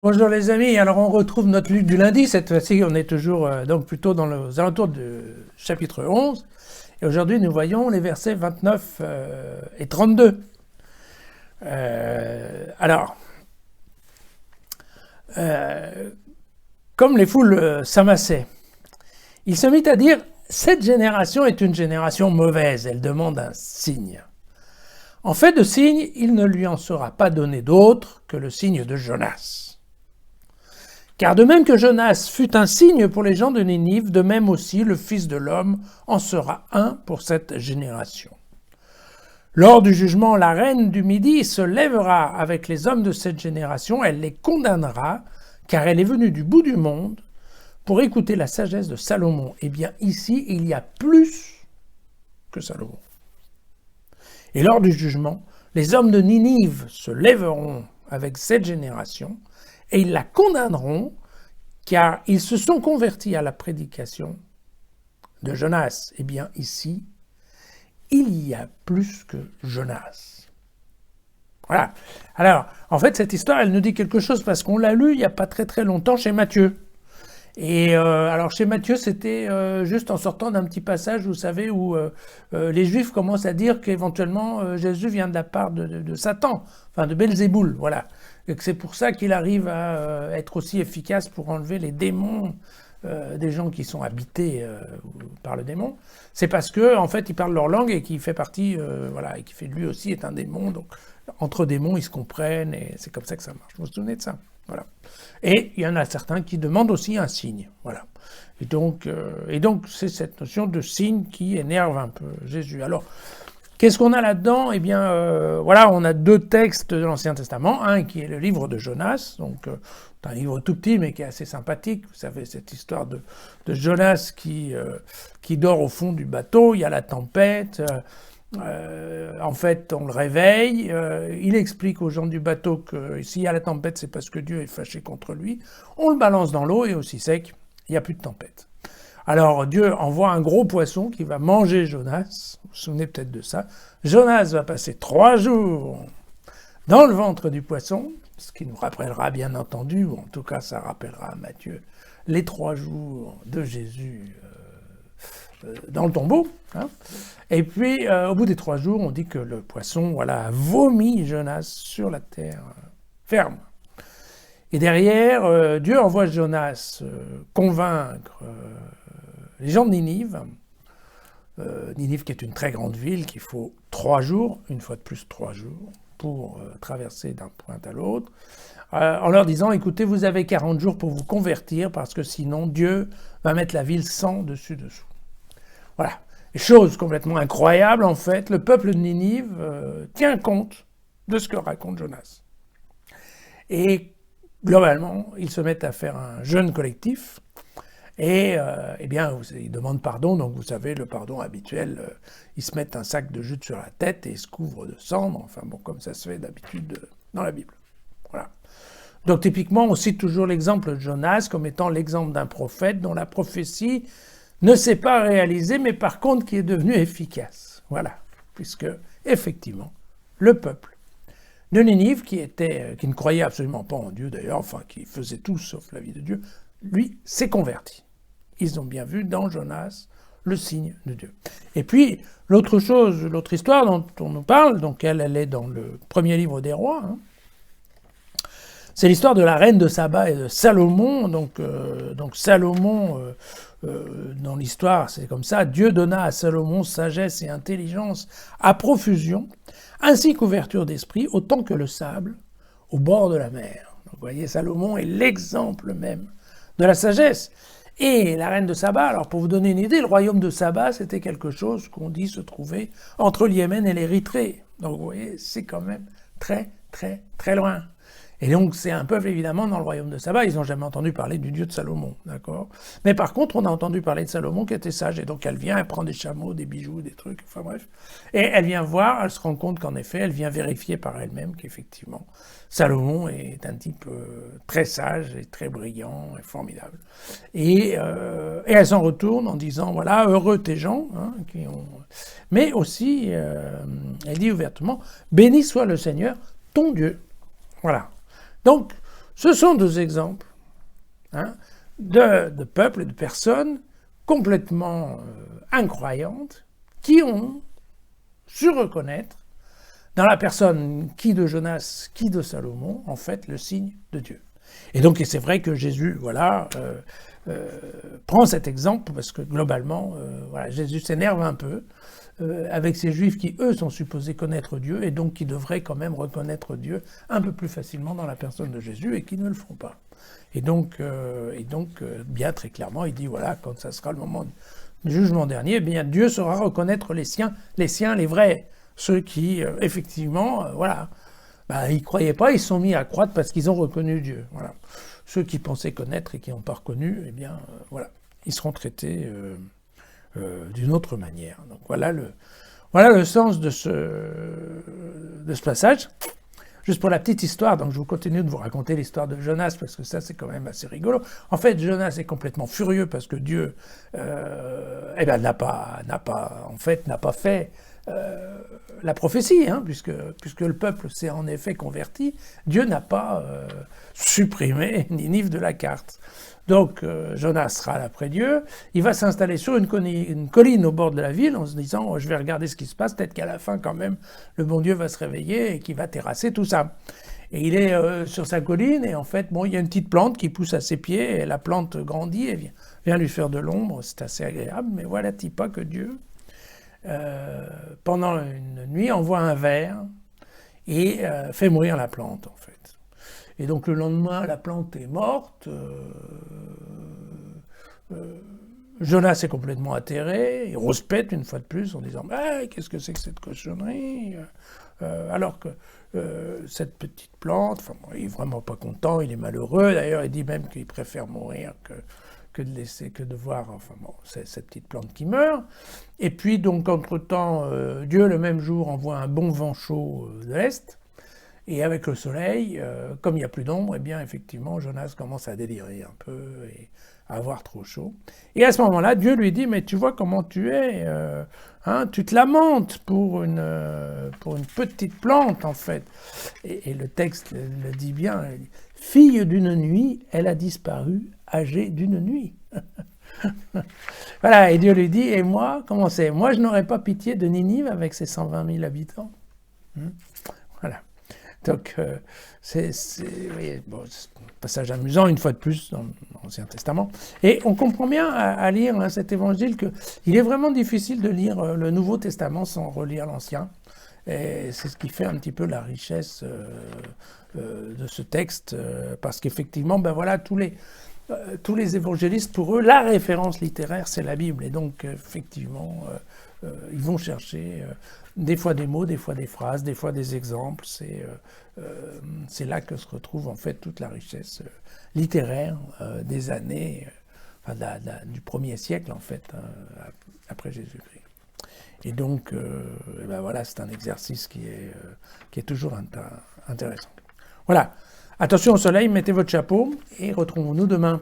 Bonjour les amis, alors on retrouve notre lutte du lundi, cette fois-ci on est toujours donc plutôt dans les alentours du chapitre 11, et aujourd'hui nous voyons les versets 29 et 32. Alors, comme les foules s'amassaient, il se mit à dire « Cette génération est une génération mauvaise, elle demande un signe. » En fait de signe, il ne lui en sera pas donné d'autre que le signe de Jonas. Car de même que Jonas fut un signe pour les gens de Ninive, de même aussi le Fils de l'homme en sera un pour cette génération. Lors du jugement, la reine du Midi se lèvera avec les hommes de cette génération, elle les condamnera, car elle est venue du bout du monde pour écouter la sagesse de Salomon. Eh bien ici, il y a plus que Salomon. Et lors du jugement, les hommes de Ninive se lèveront avec cette génération, et ils la condamneront, car ils se sont convertis à la prédication de Jonas. Eh bien, ici, il y a plus que Jonas. Voilà. Alors, en fait, cette histoire, elle nous dit quelque chose, parce qu'on l'a lu il n'y a pas très longtemps chez Matthieu. Et alors chez Matthieu, c'était juste en sortant d'un petit passage, vous savez, où les Juifs commencent à dire qu'éventuellement Jésus vient de la part de Satan, enfin de Belzéboul, voilà. Et que c'est pour ça qu'il arrive à être aussi efficace pour enlever les démons des gens qui sont habités par le démon. C'est parce que en fait, il parle leur langue et qu'il fait partie, voilà, et qui fait lui aussi est un démon. Donc entre démons, ils se comprennent et c'est comme ça que ça marche. Vous vous souvenez de ça? Voilà. Et il y en a certains qui demandent aussi un signe. Voilà. Et donc, c'est cette notion de signe qui énerve un peu Jésus. Alors, qu'est-ce qu'on a là-dedans? Eh bien, voilà, on a deux textes de l'Ancien Testament. Un qui est le livre de Jonas, donc c'est un livre tout petit mais qui est assez sympathique. Vous savez, cette histoire de Jonas qui dort au fond du bateau, il y a la tempête. En fait, on le réveille, il explique aux gens du bateau que s'il y a la tempête, c'est parce que Dieu est fâché contre lui. On le balance dans l'eau et aussi sec, il n'y a plus de tempête. Alors Dieu envoie un gros poisson qui va manger Jonas, vous vous souvenez peut-être de ça. Jonas va passer 3 jours dans le ventre du poisson, ce qui nous rappellera bien entendu, ou en tout cas ça rappellera à Matthieu, les 3 jours de Jésus dans le tombeau. Hein. Et puis, au bout des 3 jours, on dit que le poisson, voilà, a vomi Jonas sur la terre ferme. Et derrière, Dieu envoie Jonas convaincre les gens de Ninive. Ninive qui est une très grande ville, qu'il faut 3 jours, une fois de plus 3 jours, pour traverser d'un point à l'autre, en leur disant, écoutez, vous avez 40 jours pour vous convertir, parce que sinon Dieu va mettre la ville sans dessus-dessous. Voilà. Chose complètement incroyable, en fait, le peuple de Ninive tient compte de ce que raconte Jonas. Et globalement, ils se mettent à faire un jeûne collectif, et eh bien, ils demandent pardon, donc vous savez, le pardon habituel, ils se mettent un sac de jute sur la tête et ils se couvrent de cendres, enfin bon, comme ça se fait d'habitude dans la Bible. Voilà. Donc typiquement, on cite toujours l'exemple de Jonas comme étant l'exemple d'un prophète dont la prophétie ne s'est pas réalisé, mais par contre qui est devenu efficace. Voilà, puisque effectivement, le peuple de Ninive, qui ne croyait absolument pas en Dieu d'ailleurs, enfin qui faisait tout sauf la vie de Dieu, lui s'est converti. Ils ont bien vu dans Jonas le signe de Dieu. Et puis, l'autre histoire dont on nous parle, donc elle est dans le premier livre des rois, hein, c'est l'histoire de la reine de Saba et de Salomon. Donc Salomon, dans l'histoire, c'est comme ça. Dieu donna à Salomon sagesse et intelligence à profusion, ainsi qu'ouverture d'esprit, autant que le sable au bord de la mer. Donc, vous voyez, Salomon est l'exemple même de la sagesse. Et la reine de Saba, alors pour vous donner une idée, le royaume de Saba, c'était quelque chose qu'on dit se trouver entre le Yémen et l'Érythrée. Donc vous voyez, c'est quand même très loin. Et donc, c'est un peuple, évidemment, dans le royaume de Saba, ils n'ont jamais entendu parler du Dieu de Salomon, d'accord? Mais par contre, on a entendu parler de Salomon qui était sage, et donc elle vient, elle prend des chameaux, des bijoux, des trucs, enfin bref. Et elle vient voir, elle se rend compte qu'en effet, elle vient vérifier par elle-même qu'effectivement, Salomon est un type très sage et très brillant et formidable. Et elle s'en retourne en disant, voilà, heureux tes gens, hein, qui ont... Mais aussi, elle dit ouvertement, béni soit le Seigneur, ton Dieu. Voilà. Donc, Ce sont deux exemples hein, de peuples, de personnes complètement incroyantes qui ont su reconnaître dans la personne qui de Jonas, qui de Salomon, en fait, le signe de Dieu. Et donc, c'est vrai que Jésus, prend cet exemple parce que globalement, Jésus s'énerve un peu avec ces Juifs qui, eux, sont supposés connaître Dieu et donc qui devraient quand même reconnaître Dieu un peu plus facilement dans la personne de Jésus et qui ne le font pas. Et donc, bien très clairement, il dit, voilà, quand ça sera le moment du jugement dernier, eh bien, Dieu saura reconnaître les siens, les vrais, ceux qui, effectivement, ils ne croyaient pas, ils se sont mis à croître parce qu'ils ont reconnu Dieu. Voilà. Ceux qui pensaient connaître et qui n'ont pas reconnu, eh bien, ils seront traités d'une autre manière. Donc voilà le sens de ce passage. Juste pour la petite histoire, donc je vous continue de vous raconter l'histoire de Jonas, parce que ça c'est quand même assez rigolo. En fait, Jonas est complètement furieux parce que Dieu n'a pas fait la prophétie, hein, puisque le peuple s'est en effet converti. Dieu n'a pas supprimé Ninive de la carte. Donc Jonas râle après Dieu, il va s'installer sur une colline au bord de la ville en se disant je vais regarder ce qui se passe, peut-être qu'à la fin quand même le bon Dieu va se réveiller et qu'il va terrasser tout ça. Et il est sur sa colline et en fait il y a une petite plante qui pousse à ses pieds et la plante grandit et vient lui faire de l'ombre, c'est assez agréable, mais voilà-t-il pas que Dieu pendant une nuit envoie un ver et fait mourir la plante en fait. Et donc le lendemain, la plante est morte. Jonas est complètement atterré. Il rouspète une fois de plus en disant « Qu'est-ce que c'est que cette cochonnerie ?» Alors que cette petite plante, il est vraiment pas content, il est malheureux. D'ailleurs, il dit même qu'il préfère mourir que de voir cette petite plante qui meurt. Et puis donc entre-temps, Dieu le même jour envoie un bon vent chaud de l'Est. Et avec le soleil, comme il n'y a plus d'ombre, eh bien effectivement, Jonas commence à délirer un peu et à avoir trop chaud. Et à ce moment-là, Dieu lui dit, mais tu vois comment tu es, tu te lamentes pour une petite plante en fait. Et le texte le dit bien, fille d'une nuit, elle a disparu, âgée d'une nuit. Voilà, et Dieu lui dit, et moi, comment c'est? Moi, je n'aurais pas pitié de Ninive avec ses 120 000 habitants. Voilà. Donc, c'est un passage amusant, une fois de plus, dans l'Ancien Testament. Et on comprend bien à lire cet évangile qu'il est vraiment difficile de lire le Nouveau Testament sans relire l'Ancien. Et c'est ce qui fait un petit peu la richesse de ce texte, parce qu'effectivement, tous les évangélistes, pour eux, la référence littéraire, c'est la Bible. Et donc, effectivement, ils vont chercher des fois des mots, des fois des phrases, des fois des exemples. C'est là que se retrouve en fait toute la richesse littéraire des années, du 1er siècle en fait, après Jésus-Christ. Et donc, c'est un exercice qui est toujours intéressant. Voilà. Attention au soleil, mettez votre chapeau et retrouvons-nous demain.